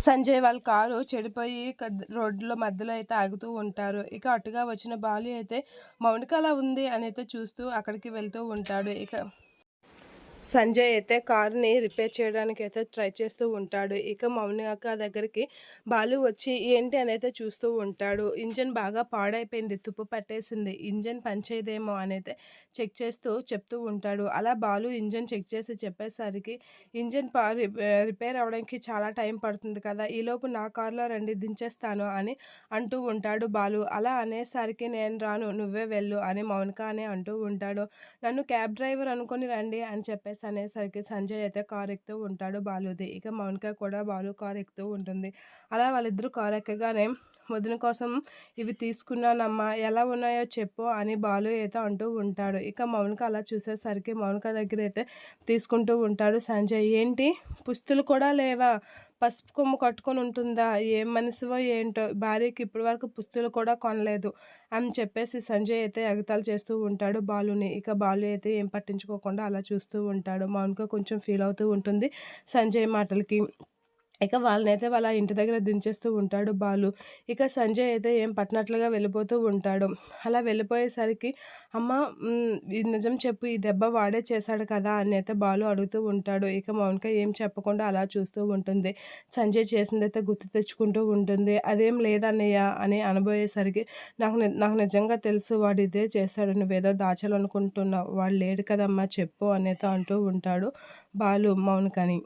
సంజయ్ వాళ్ళ కారు చెడిపోయి రోడ్లో మధ్యలో అయితే ఆగుతూ ఉంటారు. ఇక అటుగా వచ్చిన బాలు అయితే మౌనిక అలా ఉంది అని అయితే చూస్తూ అక్కడికి వెళ్తూ ఉంటాడు. ఇక సంజయ్ అయితే కార్‌ని రిపేర్ చేయడానికి అయితే ట్రై చేస్తూ ఉంటాడు. ఇక మౌనిక దగ్గరికి బాలు వచ్చి ఏంటి అనైతే చూస్తూ ఉంటాడు. ఇంజిన్ బాగా పాడైపోయింది, తుప్పు పట్టేసింది, ఇంజిన్ పనిచేయదేమో అనైతే చెక్ చేస్తూ చెప్తూ ఉంటాడు. అలా బాలు ఇంజిన్ చెక్ చేసి చెప్పేసరికి ఇంజిన్ రిపేర్ అవ్వడానికి చాలా టైం పడుతుంది కదా, ఈలోపు నా కార్‌లో రండి దించేస్తాను అని అంటూ ఉంటాడు బాలు. అలా అనేసరికి నేను రాను, నువ్వే వెళ్ళు అని మౌనిక అని అంటూ ఉంటాడు. నన్ను క్యాబ్ డ్రైవర్ అనుకొని రండి అని చెప్పేసి అనేసరికి సంజయ్ అయితే కార్ ఎక్కుతూ ఉంటాడు బాలుది. ఇక మౌనిక కూడా బాలు కార్ ఎక్కుతూ ఉంటుంది. అలా వాళ్ళిద్దరూ కార్ ఎక్కగానే వదిన కోసం ఇవి తీసుకున్నానమ్మా, ఎలా ఉన్నాయో చెప్పు అని బాలు అయితే అంటూ ఉంటాడు. ఇక మౌనిక అలా చూసేసరికి మౌనిక దగ్గర అయితే తీసుకుంటూ ఉంటాడు సంజయ్. ఏంటి పుస్తులు కూడా లేవా, పసుపు కొమ్ము కట్టుకొని ఉంటుందా, ఏం మనసువో ఏంటో, భార్యకి ఇప్పటి వరకు పుస్తులు కూడా కొనలేదు అని చెప్పేసి సంజయ్ అయితే ఎగతాళి చేస్తూ ఉంటాడు బాలుని. ఇక బాలు అయితే ఏం పట్టించుకోకుండా అలా చూస్తూ ఉంటాడు. మౌనిక కొంచెం ఫీల్ అవుతూ ఉంటుంది సంజయ్ మాటలకి. ఇక వాళ్ళనైతే వాళ్ళ ఇంటి దగ్గర దించేస్తూ ఉంటాడు బాలు. ఇక సంజయ్ అయితే ఏం పట్టనట్లుగా వెళ్ళిపోతూ ఉంటాడు. అలా వెళ్ళిపోయేసరికి అమ్మ, ఇది నిజం చెప్పు, ఈ దెబ్బ వాడే చేశాడు కదా అని అయితే బాలు అడుగుతూ ఉంటాడు. ఇక మౌనిక ఏం చెప్పకుండా అలా చూస్తూ ఉంటుంది. సంజయ్ చేసిందైతే గుర్తు తెచ్చుకుంటూ ఉంటుంది. అదేం లేదన్నయ్య అని అనబోయేసరికి నాకు నిజంగా తెలుసు వాడు ఇదే చేశాడు, నువ్వేదో దాచాలనుకుంటున్నావు, వాడు లేడు కదమ్మా చెప్పు అని అయితే అంటూ ఉంటాడు బాలు మౌనికని.